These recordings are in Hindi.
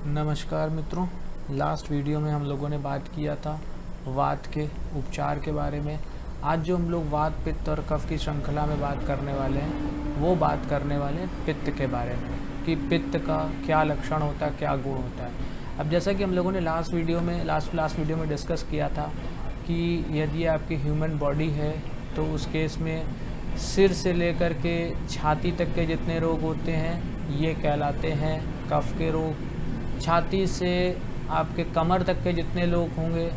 नमस्कार मित्रों। लास्ट वीडियो में हम लोगों ने बात किया था वात के उपचार के बारे में। आज जो हम लोग वात, पित्त और कफ की श्रृंखला में बात करने वाले हैं वो बात करने वाले हैं पित्त के बारे में कि पित्त का क्या लक्षण होता है, क्या गुण होता है। अब जैसा कि हम लोगों ने लास्ट वीडियो में डिस्कस किया था कि यदि आपकी ह्यूमन बॉडी है तो उस केस में सिर से लेकर के छाती तक के जितने रोग होते हैं ये कहलाते हैं कफ के रोग। छाती से आपके कमर तक के जितने लोग होंगे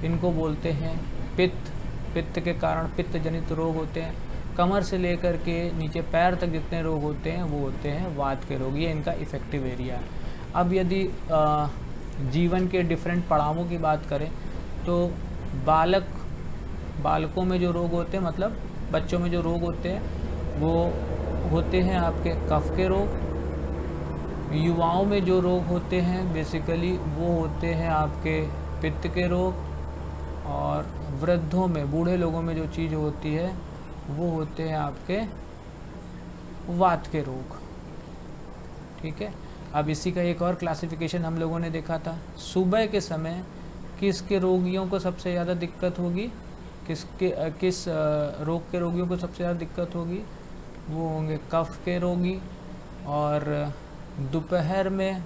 इनको बोलते हैं पित्त। पित्त के कारण पित्त जनित रोग होते हैं। कमर से लेकर के नीचे पैर तक जितने रोग होते हैं वो होते हैं वात के रोग। ये इनका इफ़ेक्टिव एरिया है। अब यदि जीवन के डिफरेंट पड़ावों की बात करें तो बालकों में जो रोग होते हैं, मतलब बच्चों में जो रोग होते हैं वो होते हैं आपके कफ के रोग। युवाओं में जो रोग होते हैं बेसिकली वो होते हैं आपके पित्त के रोग। और वृद्धों में, बूढ़े लोगों में जो चीज़ होती है वो होते हैं आपके वात के रोग। ठीक है। अब इसी का एक और क्लासिफिकेशन हम लोगों ने देखा था। सुबह के समय किसके रोगियों को सबसे ज़्यादा दिक्कत होगी, किस रोग के रोगियों को सबसे ज़्यादा दिक्कत होगी, वो होंगे कफ के रोगी। और दोपहर में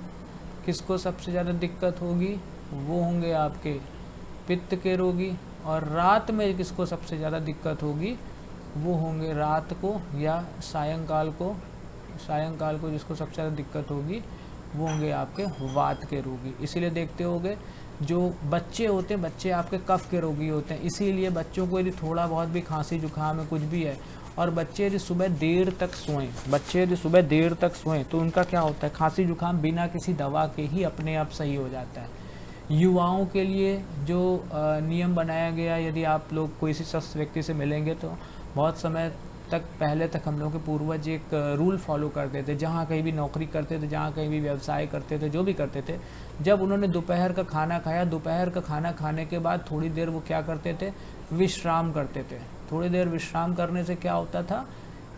किसको सबसे ज़्यादा दिक्कत होगी, वो होंगे आपके पित्त के रोगी। और रात में किसको सबसे ज़्यादा दिक्कत होगी, वो होंगे रात को या सायंकाल को जिसको सबसे ज़्यादा दिक्कत होगी वो होंगे आपके वात के रोगी। इसीलिए देखते होंगे जो बच्चे होते हैं, बच्चे आपके कफ के रोगी होते हैं। इसीलिए बच्चों को यदि थोड़ा बहुत भी खांसी जुकाम है, कुछ भी है, और बच्चे यदि सुबह देर तक सोएं तो उनका क्या होता है, खांसी जुकाम बिना किसी दवा के ही अपने आप सही हो जाता है। युवाओं के लिए जो नियम बनाया गया, यदि आप लोग कोई स्वस्थ व्यक्ति से मिलेंगे तो बहुत समय पहले तक हम लोग के पूर्वज एक रूल फॉलो करते थे। जहाँ कहीं भी नौकरी करते थे, जहाँ कहीं भी व्यवसाय करते थे, जो भी करते थे, जब उन्होंने दोपहर का खाना खाया, दोपहर का खाना खाने के बाद थोड़ी देर वो क्या करते थे, विश्राम करते थे। थोड़ी देर विश्राम करने से क्या होता था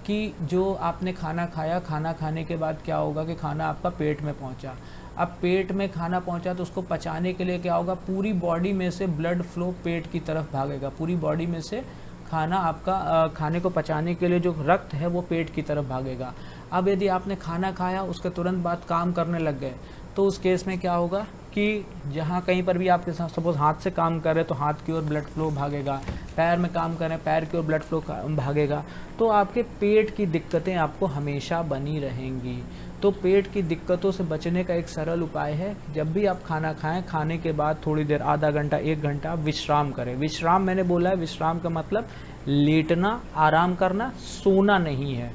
कि जो आपने खाना खाया, खाना खाने के बाद क्या होगा कि खाना आपका पेट में पहुंचा। अब पेट में खाना पहुंचा तो उसको पचाने के लिए क्या होगा, पूरी बॉडी में से ब्लड फ्लो पेट की तरफ भागेगा। पूरी बॉडी में से खाना आपका खाने को पचाने के लिए जो रक्त है वो पेट की तरफ भागेगा। अब यदि आपने खाना खाया उसके तुरंत बाद काम करने लग गए तो उस केस में क्या होगा कि जहाँ कहीं पर भी आपके साथ सपोज हाथ से काम कर रहे तो हाथ की ओर ब्लड फ्लो भागेगा, पैर में काम करें पैर की ओर ब्लड फ्लो भागेगा। तो आपके पेट की दिक्कतें आपको हमेशा बनी रहेंगी। तो पेट की दिक्कतों से बचने का एक सरल उपाय है, जब भी आप खाना खाएं, खाने के बाद थोड़ी देर, आधा घंटा 1 घंटा विश्राम करें। विश्राम मैंने बोला है, विश्राम का मतलब लेटना, आराम करना, सोना नहीं है।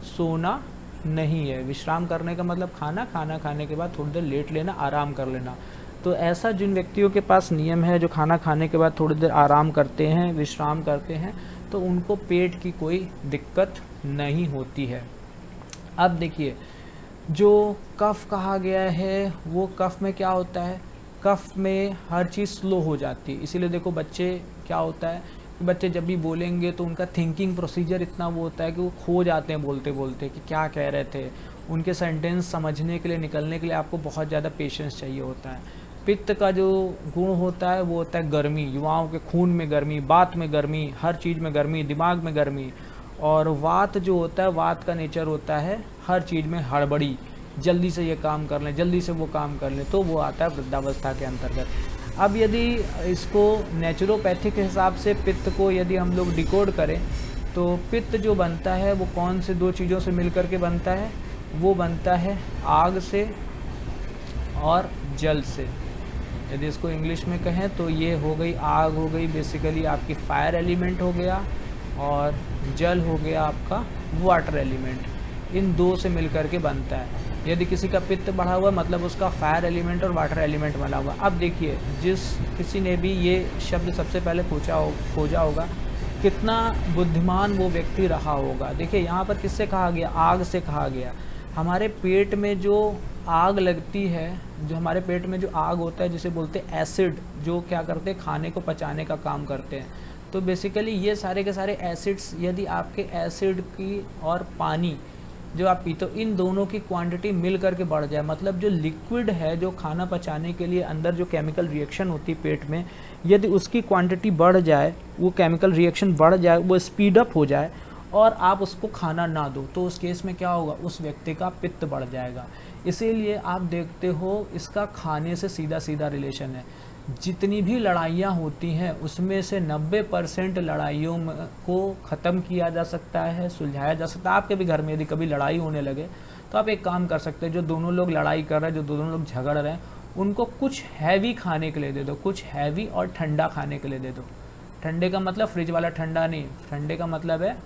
सोना नहीं है। विश्राम करने का मतलब खाना खाने के बाद थोड़ी देर लेट लेना, आराम कर लेना। तो ऐसा जिन व्यक्तियों के पास नियम है जो खाना खाने के बाद थोड़ी देर आराम करते हैं, विश्राम करते हैं, तो उनको पेट की कोई दिक्कत नहीं होती है। अब देखिए, जो कफ कहा गया है वो कफ में क्या होता है, कफ में हर चीज़ स्लो हो जाती है। इसीलिए देखो बच्चे क्या होता है कि बच्चे जब भी बोलेंगे तो उनका थिंकिंग प्रोसीजर इतना वो होता है कि वो खो जाते हैं बोलते बोलते कि क्या कह रहे थे। उनके सेंटेंस समझने के लिए, निकलने के लिए आपको बहुत ज़्यादा पेशेंस चाहिए होता है। पित्त का जो गुण होता है वो होता है गर्मी। युवाओं के खून में गर्मी, बात में गर्मी, हर चीज़ में गर्मी, दिमाग में गर्मी। और वात जो होता है, वात का नेचर होता है हर चीज़ में हड़बड़ी, जल्दी से ये काम कर लें, जल्दी से वो काम कर लें, तो वो आता है वृद्धावस्था के अंतर्गत। अब यदि इसको नेचुरोपैथी के हिसाब से पित्त को यदि हम लोग डिकोड करें तो पित्त जो बनता है वो कौन से 2 चीज़ों से मिलकर के बनता है, वो बनता है आग से और जल से। यदि इसको इंग्लिश में कहें तो ये हो गई, आग हो गई बेसिकली आपकी फायर एलिमेंट हो गया, और जल हो गया आपका वाटर एलिमेंट। इन 2 से मिलकर के बनता है। यदि किसी का पित्त बढ़ा हुआ मतलब उसका फायर एलिमेंट और वाटर एलिमेंट बना हुआ। अब देखिए, किसी ने भी ये शब्द सबसे पहले खोजा होगा, कितना बुद्धिमान वो व्यक्ति रहा होगा। देखिए यहाँ पर किससे कहा गया, आग से कहा गया। हमारे पेट में जो आग लगती है, जो हमारे पेट में जो आग होता है जिसे बोलते हैं एसिड, जो क्या करते हैं, खाने को पचाने का काम करते हैं। तो बेसिकली ये सारे के सारे एसिड्स, यदि आपके एसिड की और पानी जो आप पीते हो, इन दोनों की क्वांटिटी मिल करके बढ़ जाए, मतलब जो लिक्विड है जो खाना पचाने के लिए अंदर जो केमिकल रिएक्शन होती है पेट में, यदि उसकी क्वांटिटी बढ़ जाए, वो केमिकल रिएक्शन बढ़ जाए, वो स्पीड अप हो जाए और आप उसको खाना ना दो, तो उस केस में क्या होगा, उस व्यक्ति का पित्त बढ़ जाएगा। इसीलिए आप देखते हो इसका खाने से सीधा सीधा रिलेशन है। जितनी भी लड़ाइयाँ होती हैं उसमें से 90% लड़ाइयों को ख़त्म किया जा सकता है, सुलझाया जा सकता है। आपके भी घर में यदि कभी लड़ाई होने लगे तो आप एक काम कर सकते हैं, जो दोनों लोग लड़ाई कर रहे हैं, जो दोनों लोग झगड़ रहे हैं, उनको कुछ हैवी खाने के लिए दे दो, कुछ हैवी और ठंडा खाने के लिए दे दो। ठंडे का मतलब फ्रिज वाला ठंडा नहीं, ठंडे का मतलब है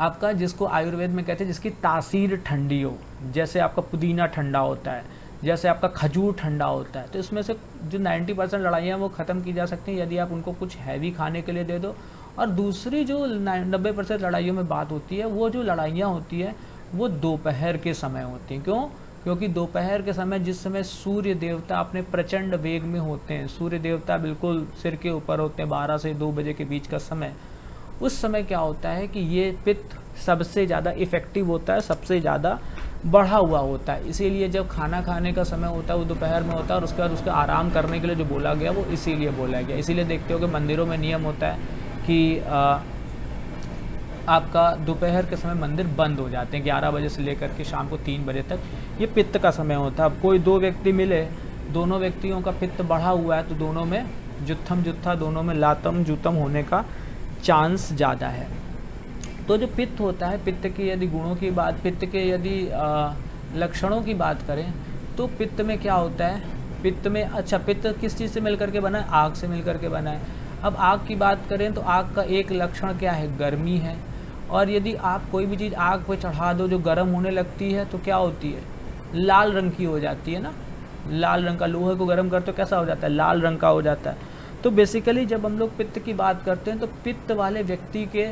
आपका, जिसको आयुर्वेद में कहते हैं जिसकी तासीर ठंडी हो, जैसे आपका पुदीना ठंडा होता है, जैसे आपका खजूर ठंडा होता है। तो इसमें से जो 90% लड़ाइयाँ वो ख़त्म की जा सकती हैं यदि आप उनको कुछ हैवी खाने के लिए दे दो। और दूसरी जो 90% लड़ाइयों में बात होती है, वो जो लड़ाइयाँ होती है वो दोपहर के समय होती हैं। क्यों? क्योंकि दोपहर के समय, जिस समय सूर्य देवता अपने प्रचंड वेग में होते हैं, सूर्य देवता बिल्कुल सिर के ऊपर होते हैं, 12 से 2 बजे के बीच का समय, उस समय क्या होता है कि ये पित्त सबसे ज़्यादा इफ़ेक्टिव होता है, सबसे ज़्यादा बढ़ा हुआ होता है। इसीलिए जब खाना खाने का समय होता है वो दोपहर में होता है, और उसके बाद उसका आराम करने के लिए जो बोला गया वो इसीलिए बोला गया। इसीलिए देखते हो कि मंदिरों में नियम होता है कि आपका दोपहर के समय मंदिर बंद हो जाते हैं, 11 बजे से लेकर के शाम को 3 बजे तक। ये पित्त का समय होता है। अब कोई दो व्यक्ति मिले, दोनों व्यक्तियों का पित्त बढ़ा हुआ है, तो दोनों में जुत्थम जुत्था, दोनों में लातम जूतम होने का चांस ज़्यादा है। तो जो पित्त होता है, पित्त की यदि गुणों की बात, पित्त के यदि लक्षणों की बात करें, तो पित्त में क्या होता है, पित्त में, अच्छा, पित्त किस चीज़ से मिलकर के बना है? आग से मिलकर के बना है। अब आग की बात करें तो आग का एक लक्षण क्या है? गर्मी है। और यदि आप कोई भी चीज़ आग पे चढ़ा दो जो गर्म होने लगती है तो क्या होती है? लाल रंग की हो जाती है ना। लाल रंग का, लोहे को गर्म करते तो कैसा हो जाता है? लाल रंग का हो जाता है। तो बेसिकली जब हम लोग पित्त की बात करते हैं तो पित्त वाले व्यक्ति के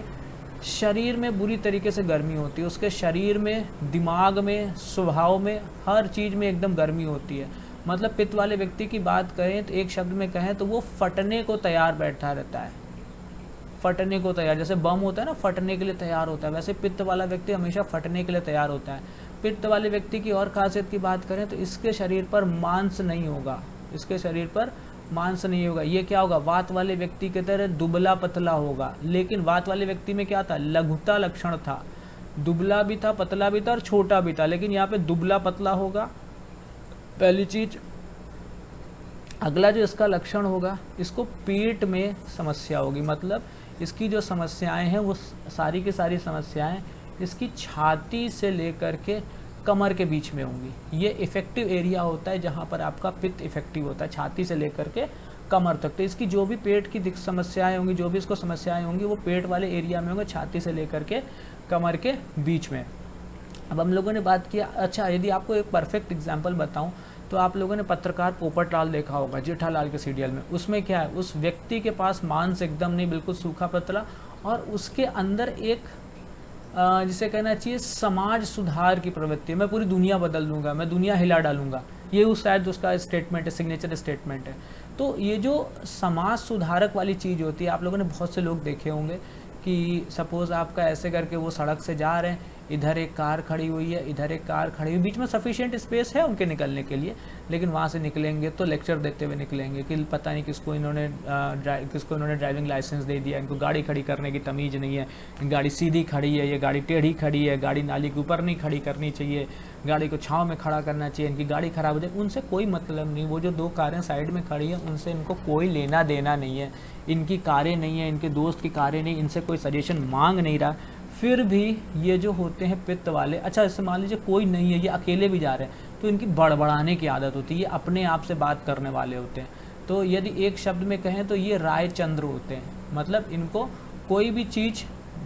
शरीर में बुरी तरीके से गर्मी होती है, उसके शरीर में, दिमाग में, स्वभाव में, हर चीज़ में एकदम गर्मी होती है। मतलब पित्त वाले व्यक्ति की बात करें तो एक शब्द में कहें तो वो फटने को तैयार बैठा रहता है। फटने को तैयार, जैसे बम होता है ना, फटने के लिए तैयार होता है, वैसे पित्त वाला व्यक्ति हमेशा फटने के लिए तैयार होता है। पित्त वाले व्यक्ति की और खासियत की बात करें तो इसके शरीर पर मांस नहीं होगा, इसके शरीर पर मांस नहीं होगा। ये क्या होगा? वात वाले व्यक्ति की तरह दुबला पतला होगा। लेकिन वात वाले व्यक्ति में क्या था? लघुता लक्षण था, दुबला भी था, पतला भी था और छोटा भी था। लेकिन यहाँ पे दुबला पतला होगा, पहली चीज। अगला जो इसका लक्षण होगा, इसको पेट में समस्या होगी। मतलब इसकी जो समस्याएं हैं वो सारी की सारी समस्याएं इसकी छाती से लेकर के कमर के बीच में होंगी। ये इफेक्टिव एरिया होता है जहाँ पर आपका पित्त इफेक्टिव होता है, छाती से लेकर के कमर तक। तो इसकी जो भी पेट की समस्याएं होंगी, जो भी इसको समस्याएं होंगी, वो पेट वाले एरिया में होंगे, छाती से लेकर के कमर के बीच में। अब हम लोगों ने बात किया, अच्छा, यदि आपको एक परफेक्ट एग्जाम्पल बताऊँ तो आप लोगों ने पत्रकार पोपटलाल देखा होगा, जेठालाल के सीरियल में। उसमें क्या है, उस व्यक्ति के पास मांस एकदम नहीं, बिल्कुल सूखा पतला, और उसके अंदर एक जिसे कहना चाहिए समाज सुधार की प्रवृत्ति है। मैं पूरी दुनिया बदल दूंगा, मैं दुनिया हिला डालूंगा, ये उस शायद उसका स्टेटमेंट है, सिग्नेचर स्टेटमेंट है। तो ये जो समाज सुधारक वाली चीज़ होती है, आप लोगों ने बहुत से लोग देखे होंगे कि सपोज़ आपका ऐसे करके वो सड़क से जा रहे हैं, इधर एक कार खड़ी हुई है, इधर एक कार खड़ी हुई, बीच में सफिशिएंट स्पेस है उनके निकलने के लिए, लेकिन वहाँ से निकलेंगे तो लेक्चर देते हुए निकलेंगे कि पता नहीं किसको इन्होंने ड्राइविंग लाइसेंस दे दिया, इनको गाड़ी खड़ी करने की तमीज़ नहीं है, गाड़ी सीधी खड़ी है, ये गाड़ी टेढ़ी खड़ी है, गाड़ी नाली के ऊपर नहीं खड़ी करनी चाहिए, गाड़ी को छाँव में खड़ा करना चाहिए, इनकी गाड़ी खराब हो जाए। उनसे कोई मतलब नहीं, वो जो 2 कारें साइड में खड़ी हैं उनसे इनको कोई लेना देना नहीं है, इनकी कारें नहीं है, इनके दोस्त की कारें नहीं, इनसे कोई सजेशन मांग नहीं रहा। फिर भी ये जो होते हैं पित्त वाले, अच्छा इससे मान लीजिए कोई नहीं है, ये अकेले भी जा रहे हैं, तो इनकी बड़बड़ाने की आदत होती है, ये अपने आप से बात करने वाले होते हैं। तो यदि एक शब्द में कहें तो ये रायचंद्र होते हैं। मतलब इनको कोई भी चीज़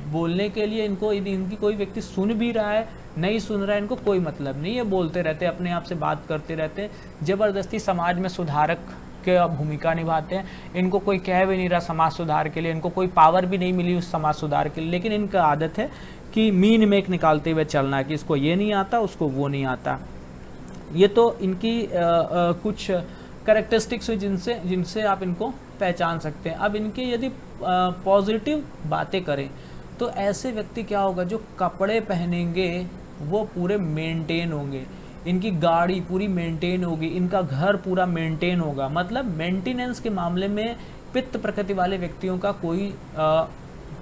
बोलने के लिए, इनको यदि इनकी कोई व्यक्ति सुन भी रहा है, नहीं सुन रहा है, इनको कोई मतलब नहीं, ये बोलते रहते, अपने आप से बात करते रहते हैं, ज़बरदस्ती समाज में सुधारक के भूमिका निभाते हैं। इनको कोई कह भी नहीं रहा समाज सुधार के लिए, इनको कोई पावर भी नहीं मिली उस समाज सुधार के लिए, लेकिन इनका आदत है कि मीन मेक निकालते हुए चलना है कि इसको ये नहीं आता, उसको वो नहीं आता। ये तो इनकी कुछ कैरेक्टरिस्टिक्स हुई जिनसे आप इनको पहचान सकते हैं। अब इनके यदि पॉजिटिव बातें करें तो ऐसे व्यक्ति क्या होगा, जो कपड़े पहनेंगे वो पूरे मेंटेन होंगे, इनकी गाड़ी पूरी मेंटेन होगी, इनका घर पूरा मेंटेन होगा। मतलब मेंटेनेंस के मामले में पित्त प्रकृति वाले व्यक्तियों का कोई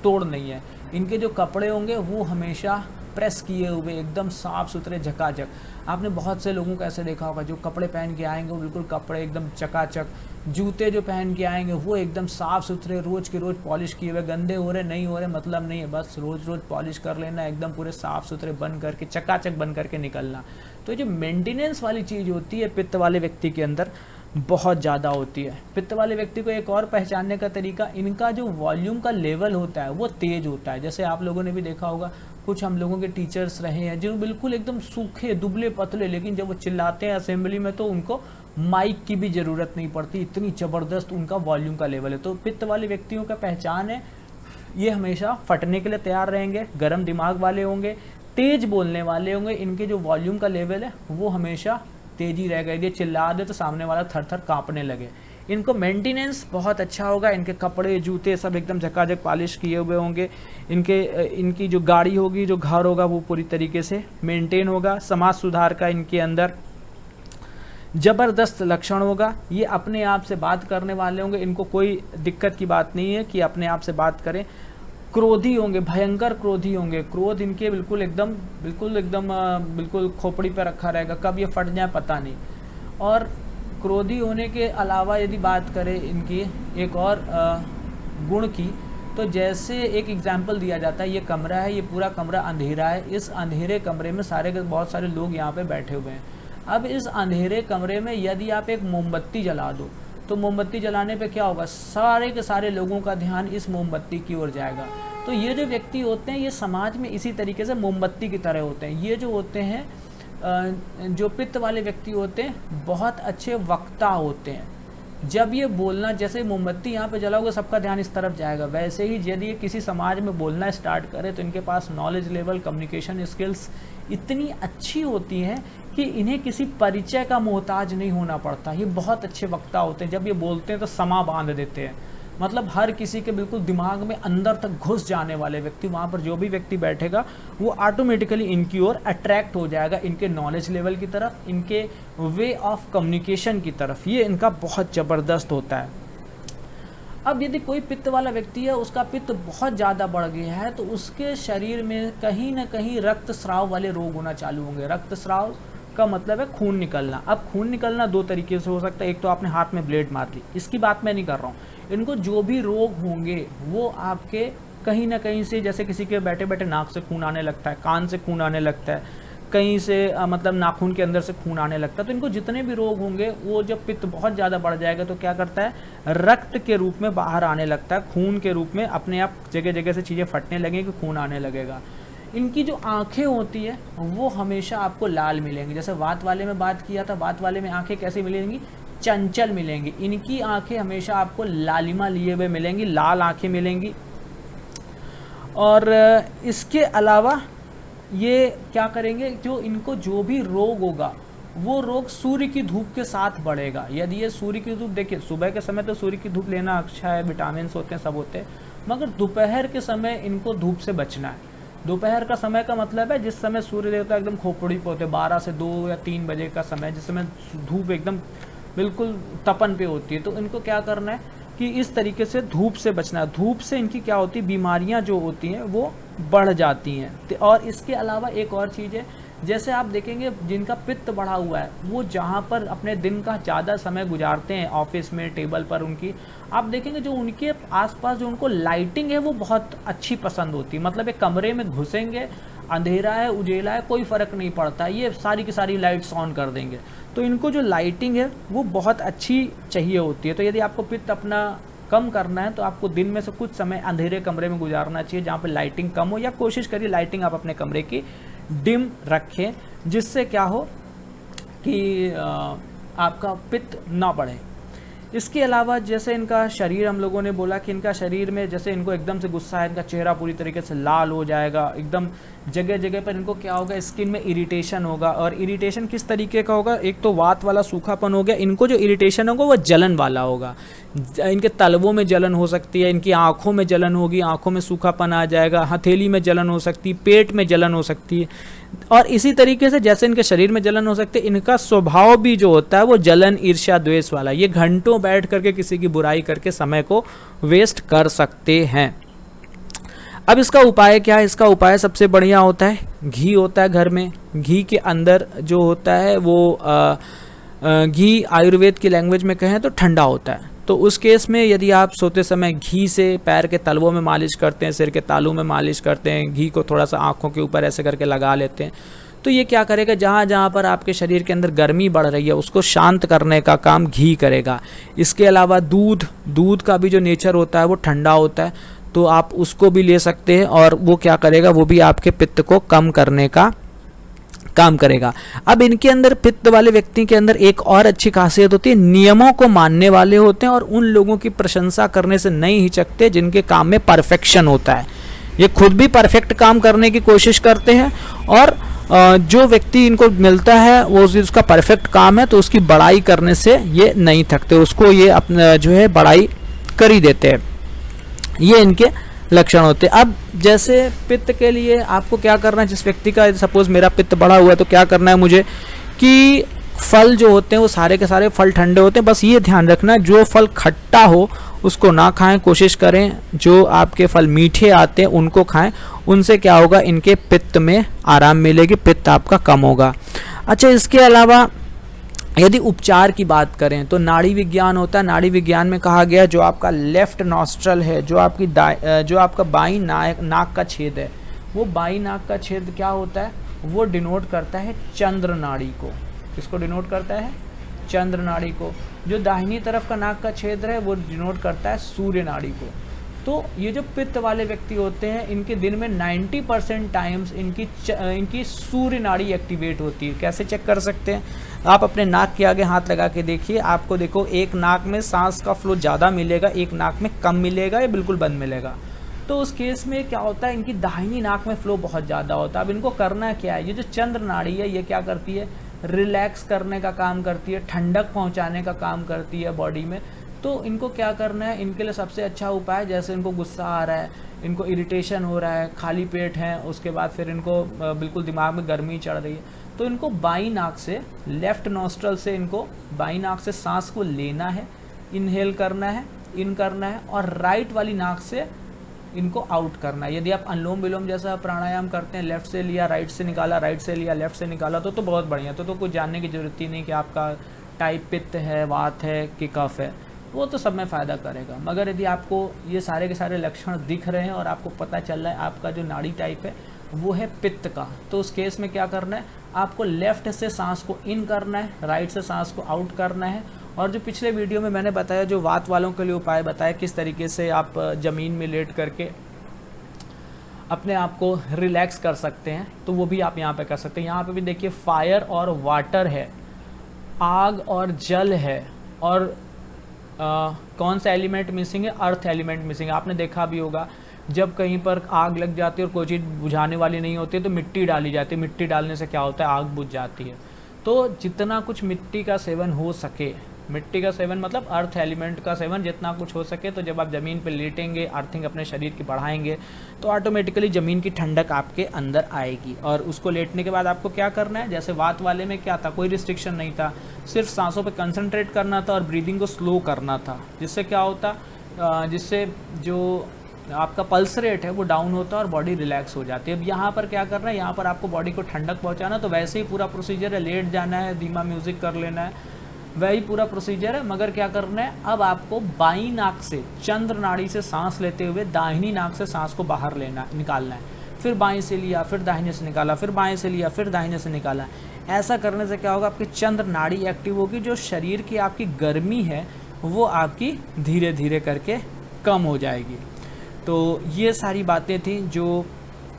तोड़ नहीं है। इनके जो कपड़े होंगे वो हमेशा प्रेस किए हुए, एकदम साफ सुथरे, झकाझक। आपने बहुत से लोगों को ऐसे देखा होगा जो कपड़े पहन के आएंगे वो बिल्कुल कपड़े एकदम चकाचक, जूते जो पहन के आएंगे वो एकदम साफ सुथरे, रोज के रोज पॉलिश किए हुए, गंदे हो रहे नहीं हो रहे मतलब नहीं है, बस रोज रोज पॉलिश कर लेना, एकदम पूरे साफ सुथरे बन करके, चकाचक बन करके निकलना। तो जो मेंटेनेंस वाली चीज़ होती है पित्त वाले व्यक्ति के अंदर बहुत ज़्यादा होती है। पित्त वाले व्यक्ति को एक और पहचानने का तरीका, इनका जो वॉल्यूम का लेवल होता है वो तेज होता है। जैसे आप लोगों ने भी देखा होगा, कुछ हम लोगों के टीचर्स रहे हैं जो बिल्कुल एकदम सूखे दुबले पतले, लेकिन जब वो चिल्लाते हैं असेंबली में तो उनको माइक की भी ज़रूरत नहीं पड़ती, इतनी ज़बरदस्त उनका वॉल्यूम का लेवल है। तो पित्त वाले व्यक्तियों का पहचान है, ये हमेशा फटने के लिए तैयार रहेंगे, गर्म दिमाग वाले होंगे, तेज बोलने वाले होंगे, इनके जो वॉल्यूम का लेवल है वो हमेशा तेजी रहेगा। यदि चिल्ला दे तो सामने वाला थर थर कांपने लगे। इनको मेंटेनेंस बहुत अच्छा होगा, इनके कपड़े जूते सब एकदम झकाझक पॉलिश किए हुए होंगे, इनकी जो गाड़ी होगी, जो घर होगा वो पूरी तरीके से मेंटेन होगा। समाज सुधार का इनके अंदर ज़बरदस्त लक्षण होगा। ये अपने आप से बात करने वाले होंगे, इनको कोई दिक्कत की बात नहीं है कि अपने आप से बात करें। क्रोधी होंगे, भयंकर क्रोधी होंगे, क्रोध इनके बिल्कुल बिल्कुल खोपड़ी पे रखा रहेगा, कब ये फट जाए पता नहीं। और क्रोधी होने के अलावा यदि बात करें इनकी एक और गुण की, तो जैसे एक एग्जाम्पल दिया जाता है, ये कमरा है, ये पूरा कमरा अंधेरा है, इस अंधेरे कमरे में बहुत सारे लोग यहाँ पे बैठे हुए हैं। अब इस अंधेरे कमरे में यदि आप एक मोमबत्ती जला दो तो मोमबत्ती जलाने पे क्या होगा, सारे के सारे लोगों का ध्यान इस मोमबत्ती की ओर जाएगा। तो ये जो व्यक्ति होते हैं ये समाज में इसी तरीके से मोमबत्ती की तरह होते हैं। ये जो होते हैं जो पित्त वाले व्यक्ति होते हैं बहुत अच्छे वक्ता होते हैं। जब ये बोलना, जैसे मोमबत्ती यहाँ पे जलाओगे सबका ध्यान इस तरफ जाएगा, वैसे ही यदि ये किसी समाज में बोलना स्टार्ट करे तो इनके पास नॉलेज लेवल, कम्युनिकेशन स्किल्स इतनी अच्छी होती हैं कि इन्हें किसी परिचय का मोहताज नहीं होना पड़ता। ये बहुत अच्छे वक्ता होते हैं, जब ये बोलते हैं तो समा बांध देते हैं। मतलब हर किसी के बिल्कुल दिमाग में अंदर तक घुस जाने वाले व्यक्ति, वहाँ पर जो भी व्यक्ति बैठेगा वो ऑटोमेटिकली इनकी ओर अट्रैक्ट हो जाएगा, इनके नॉलेज लेवल की तरफ, इनके वे ऑफ कम्युनिकेशन की तरफ। ये इनका बहुत ज़बरदस्त होता है। अब यदि कोई पित्त वाला व्यक्ति है, उसका पित्त बहुत ज़्यादा बढ़ गया है, तो उसके शरीर में कहीं ना कहीं रक्तस्राव वाले रोग होना चालू होंगे। रक्तस्राव का मतलब है खून निकलना। अब खून निकलना दो तरीके से हो सकता है, एक तो आपने हाथ में ब्लेड मार ली, इसकी बात मैं नहीं कर रहा हूँ। इनको जो भी रोग होंगे वो आपके कहीं ना कहीं से, जैसे किसी के बैठे बैठे नाक से खून आने लगता है, कान से खून आने लगता है, कहीं से मतलब नाखून के अंदर से खून आने लगता है। तो इनको जितने भी रोग होंगे वो जब पित्त बहुत ज़्यादा बढ़ जाएगा तो क्या करता है, रक्त के रूप में बाहर आने लगता है, खून के रूप में अपने आप जगह जगह से चीज़ें फटने लगेंगी, खून आने लगेगा। इनकी जो आंखें होती है वो हमेशा आपको लाल मिलेंगी। जैसे वात वाले में बात किया था, वात वाले में आंखें कैसी मिलेंगी, चंचल मिलेंगी। इनकी आंखें हमेशा आपको लालिमा लिए हुए मिलेंगी, लाल आंखें मिलेंगी। और इसके अलावा ये क्या करेंगे, जो इनको जो भी रोग होगा वो रोग सूर्य की धूप के साथ बढ़ेगा। यदि ये सूर्य की धूप, देखिए सुबह के समय तो सूर्य की धूप लेना अच्छा है, विटामिन होते हैं, सब होते हैं, मगर दोपहर के समय इनको धूप से बचना है। दोपहर का समय का मतलब है जिस समय सूर्य देवता एकदम खोपड़ी पे होते हैं, 12 से 2 या 3 बजे का समय, जिस समय धूप एकदम बिल्कुल तपन पे होती है। तो इनको क्या करना है कि इस तरीके से धूप से बचना है। धूप से इनकी क्या होती है, बीमारियां जो होती हैं वो बढ़ जाती हैं। और इसके अलावा एक और चीज़ है, जैसे आप देखेंगे जिनका पित्त बढ़ा हुआ है वो जहाँ पर अपने दिन का ज़्यादा समय गुजारते हैं ऑफिस में, टेबल पर, उनकी आप देखेंगे जो उनके आसपास जो उनको लाइटिंग है वो बहुत अच्छी पसंद होती है। मतलब एक कमरे में घुसेंगे, अंधेरा है उजेला है कोई फ़र्क नहीं पड़ता, ये सारी की सारी लाइट्स ऑन कर देंगे। तो इनको जो लाइटिंग है वो बहुत अच्छी चाहिए होती है। तो यदि आपको पित्त अपना कम करना है तो आपको दिन में से कुछ समय अंधेरे कमरे में गुजारना चाहिए जहाँ पे लाइटिंग कम हो, या कोशिश करिए लाइटिंग आप अपने कमरे की डिम रखें, जिससे क्या हो कि आपका पित्त ना बढ़े। इसके अलावा जैसे इनका शरीर, हम लोगों ने बोला कि इनका शरीर में जैसे इनको एकदम से गुस्सा है, इनका चेहरा पूरी तरीके से लाल हो जाएगा, एकदम जगह जगह पर इनको क्या होगा, स्किन में इरिटेशन होगा। और इरिटेशन किस तरीके का होगा, एक तो वात वाला सूखापन हो गया, इनको जो इरिटेशन होगा वो जलन वाला होगा। इनके तलवों में जलन हो सकती है, इनकी आँखों में जलन होगी, आँखों में सूखापन आ जाएगा, हथेली में जलन हो सकती है, पेट में जलन हो सकती है। और इसी तरीके से जैसे इनके शरीर में जलन हो सकती है, इनका स्वभाव भी जो होता है वो जलन, ईर्ष्या, द्वेष वाला। ये घंटों बैठ करके किसी की बुराई करके समय को वेस्ट कर सकते हैं। अब इसका उपाय क्या है, इसका उपाय सबसे बढ़िया होता है घी होता है घर में। घी के अंदर जो होता है वो घी आयुर्वेद की लैंग्वेज में कहें तो ठंडा होता है। तो उस केस में यदि आप सोते समय घी से पैर के तलवों में मालिश करते हैं, सिर के तालू में मालिश करते हैं, घी को थोड़ा सा आँखों के ऊपर ऐसे करके लगा लेते हैं, तो ये क्या करेगा, जहाँ जहाँ पर आपके शरीर के अंदर गर्मी बढ़ रही है उसको शांत करने का काम घी करेगा। इसके अलावा दूध का भी जो नेचर होता है वो ठंडा होता है, तो आप उसको भी ले सकते हैं और वो क्या करेगा, वो भी आपके पित्त को कम करने का काम करेगा। अब इनके अंदर, पित्त वाले व्यक्ति के अंदर एक और अच्छी खासियत होती है, नियमों को मानने वाले होते हैं और उन लोगों की प्रशंसा करने से नहीं हिचकते जिनके काम में परफेक्शन होता है। ये खुद भी परफेक्ट काम करने की कोशिश करते हैं और जो व्यक्ति इनको मिलता है वो उसका परफेक्ट काम है तो उसकी बड़ाई करने से ये नहीं थकते, उसको ये अपना जो है बड़ाई कर ही देते हैं। ये इनके लक्षण होते हैं। अब जैसे पित्त के लिए आपको क्या करना है, जिस व्यक्ति का सपोज मेरा पित्त बढ़ा हुआ है तो क्या करना है मुझे, कि फल जो होते हैं वो सारे के सारे फल ठंडे होते हैं। बस ये ध्यान रखना है जो फल खट्टा हो उसको ना खाएं, कोशिश करें जो आपके फल मीठे आते हैं उनको खाएं। उनसे क्या होगा, इनके पित्त में आराम मिलेगी, पित्त आपका कम होगा। अच्छा, इसके अलावा यदि उपचार की बात करें तो नाड़ी विज्ञान होता है। नाड़ी विज्ञान में कहा गया जो आपका लेफ्ट नॉस्ट्रल है, जो आपका बाईं नाक का छेद है, वो बाईं नाक का छेद क्या होता है, वो डिनोट करता है चंद्र नाड़ी को। किसको डिनोट करता है, चंद्र नाड़ी को। जो दाहिनी तरफ का नाक का छेद है वो डिनोट करता है सूर्य नाड़ी को। तो ये जो पित्त वाले व्यक्ति होते हैं इनके दिन में 90% टाइम्स इनकी सूर्य नाड़ी एक्टिवेट होती है। कैसे चेक कर सकते हैं, आप अपने नाक के आगे हाथ लगा के देखिए, आपको देखो एक नाक में सांस का फ्लो ज़्यादा मिलेगा, एक नाक में कम मिलेगा या बिल्कुल बंद मिलेगा। तो उस केस में क्या होता है, इनकी दाहिनी नाक में फ्लो बहुत ज़्यादा होता है। अब इनको करना क्या है, ये जो चंद्र नाड़ी है ये क्या करती है, रिलैक्स करने का काम करती है, ठंडक पहुंचाने का काम करती है बॉडी में। तो इनको क्या करना है, इनके लिए सबसे अच्छा उपाय, जैसे इनको गुस्सा आ रहा है, इनको इरिटेशन हो रहा है, खाली पेट है, उसके बाद फिर इनको बिल्कुल दिमाग में गर्मी चढ़ रही है, तो इनको बाईं नाक से, लेफ्ट नॉस्ट्रल से इनको बाईं नाक से सांस को लेना है, इनहेल करना है, इन करना है, और राइट वाली नाक से इनको आउट करना है। यदि आप अनुलोम विलोम जैसा प्राणायाम करते हैं, लेफ्ट से लिया राइट से निकाला, राइट से लिया लेफ्ट से निकाला, तो बहुत बढ़िया। तो कुछ जानने की जरूरत ही नहीं कि आपका टाइप पित्त है, वात है कि कफ है, वो तो सब में फ़ायदा करेगा। मगर यदि आपको ये सारे के सारे लक्षण दिख रहे हैं और आपको पता चल रहा है आपका जो नाड़ी टाइप है वो है पित्त का, तो उस केस में क्या करना है, आपको लेफ्ट से सांस को इन करना है, राइट से सांस को आउट करना है। और जो पिछले वीडियो में मैंने बताया, जो वात वालों के लिए उपाय बताया, किस तरीके से आप ज़मीन में लेट करके अपने आप को रिलैक्स कर सकते हैं, तो वो भी आप यहाँ पे कर सकते हैं। यहाँ पे भी देखिए फायर और वाटर है, आग और जल है, और कौन सा एलिमेंट मिसिंग है, अर्थ एलिमेंट मिसिंग है। आपने देखा भी होगा जब कहीं पर आग लग जाती है और कोई चीज़ बुझाने वाली नहीं होती है तो मिट्टी डाली जाती है, मिट्टी डालने से क्या होता है, आग बुझ जाती है। तो जितना कुछ मिट्टी का सेवन हो सके, मिट्टी का सेवन मतलब अर्थ एलिमेंट का सेवन जितना कुछ हो सके, तो जब आप ज़मीन पर लेटेंगे, अर्थिंग अपने शरीर की बढ़ाएंगे, तो ऑटोमेटिकली ज़मीन की ठंडक आपके अंदर आएगी। और उसको लेटने के बाद आपको क्या करना है, जैसे वात वाले में क्या था, कोई रिस्ट्रिक्शन नहीं था, सिर्फ सांसों पे कंसंट्रेट करना था और ब्रीदिंग को स्लो करना था, जिससे क्या होता, जिससे जो आपका पल्स रेट है वो डाउन होता है और बॉडी रिलैक्स हो जाती है। अब यहाँ पर क्या करना है, यहाँ पर आपको बॉडी को ठंडक पहुँचाना, तो वैसे ही पूरा प्रोसीजर है, लेट जाना है, धीमा म्यूज़िक कर लेना है, वही पूरा प्रोसीजर है। मगर क्या करना है, अब आपको बाईं नाक से चंद्र नाड़ी से सांस लेते हुए दाहिनी नाक से सांस को बाहर निकालना है, फिर बाएं से लिया, फिर दाहिने से निकाला, फिर बाएं से लिया, फिर दाहिने से निकाला। ऐसा करने से क्या होगा, आपकी चंद्र नाड़ी एक्टिव होगी, जो शरीर की आपकी गर्मी है वो आपकी धीरे धीरे करके कम हो जाएगी। तो ये सारी बातें थी जो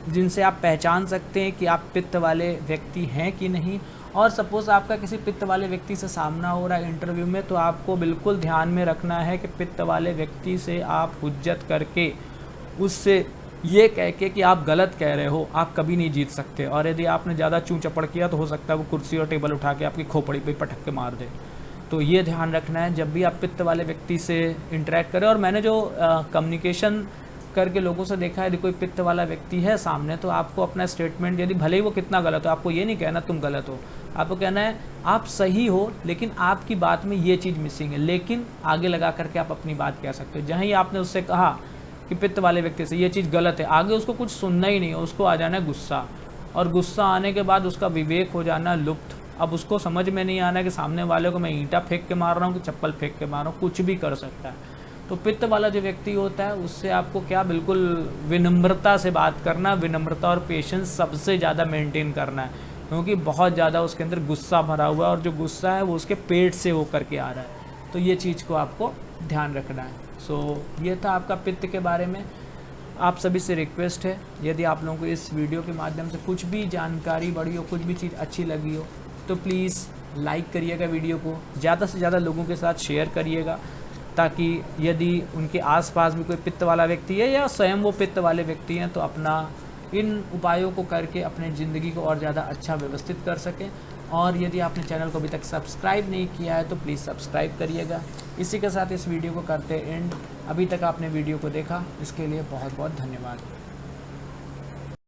जिनसे आप पहचान सकते हैं कि आप पित्त वाले व्यक्ति हैं कि नहीं। और सपोज़ आपका किसी पित्त वाले व्यक्ति से सामना हो रहा है इंटरव्यू में, तो आपको बिल्कुल ध्यान में रखना है कि पित्त वाले व्यक्ति से आप हुज्जत करके उससे ये कह के कि आप गलत कह रहे हो, आप कभी नहीं जीत सकते। और यदि आपने ज़्यादा चूं चपड़ किया तो हो सकता है वो कुर्सी और टेबल उठा के आपकी खोपड़ी पे पटक के मार दे। तो ये ध्यान रखना है जब भी आप पित्त वाले व्यक्ति से इंटरेक्ट करें। और मैंने जो कम्युनिकेशन करके लोगों से देखा है, यदि कोई पित्त वाला व्यक्ति है सामने, तो आपको अपना स्टेटमेंट, यदि भले ही वो कितना गलत हो, आपको ये नहीं कहना तुम गलत हो, आपको कहना है आप सही हो लेकिन आपकी बात में ये चीज़ मिसिंग है, लेकिन आगे लगा करके आप अपनी बात कह सकते हो। जहाँ ही आपने उससे कहा कि पित्त वाले व्यक्ति से ये चीज़ गलत है, आगे उसको कुछ सुनना ही नहीं है, उसको आ जाना है गुस्सा, और गुस्सा आने के बाद उसका विवेक हो जाना लुप्त। अब उसको समझ में नहीं आना कि सामने वाले को मैं ईंटा फेंक के मार रहा हूँ कि चप्पल फेंक के मार रहा हूँ, कुछ भी कर सकता है। तो पित्त वाला जो व्यक्ति होता है उससे आपको क्या, बिल्कुल विनम्रता से बात करना, विनम्रता और पेशेंस सबसे ज़्यादा मेंटेन करना है, क्योंकि बहुत ज़्यादा उसके अंदर गुस्सा भरा हुआ है और जो गुस्सा है वो उसके पेट से होकर के आ रहा है। तो ये चीज़ को आपको ध्यान रखना है। सो ये था आपका पित्त के बारे में। आप सभी से रिक्वेस्ट है, यदि आप लोगों को इस वीडियो के माध्यम से कुछ भी जानकारी बढ़ी हो, कुछ भी चीज़ अच्छी लगी हो, तो प्लीज़ लाइक करिएगा वीडियो को, ज़्यादा से ज़्यादा लोगों के साथ शेयर करिएगा, ताकि यदि उनके आसपास भी कोई पित्त वाला व्यक्ति है या स्वयं वो पित्त वाले व्यक्ति हैं, तो अपना इन उपायों को करके अपने ज़िंदगी को और ज़्यादा अच्छा व्यवस्थित कर सकें। और यदि आपने चैनल को अभी तक सब्सक्राइब नहीं किया है तो प्लीज़ सब्सक्राइब करिएगा। इसी के साथ इस वीडियो को करते एंड। अभी तक आपने वीडियो को देखा इसके लिए बहुत बहुत धन्यवाद।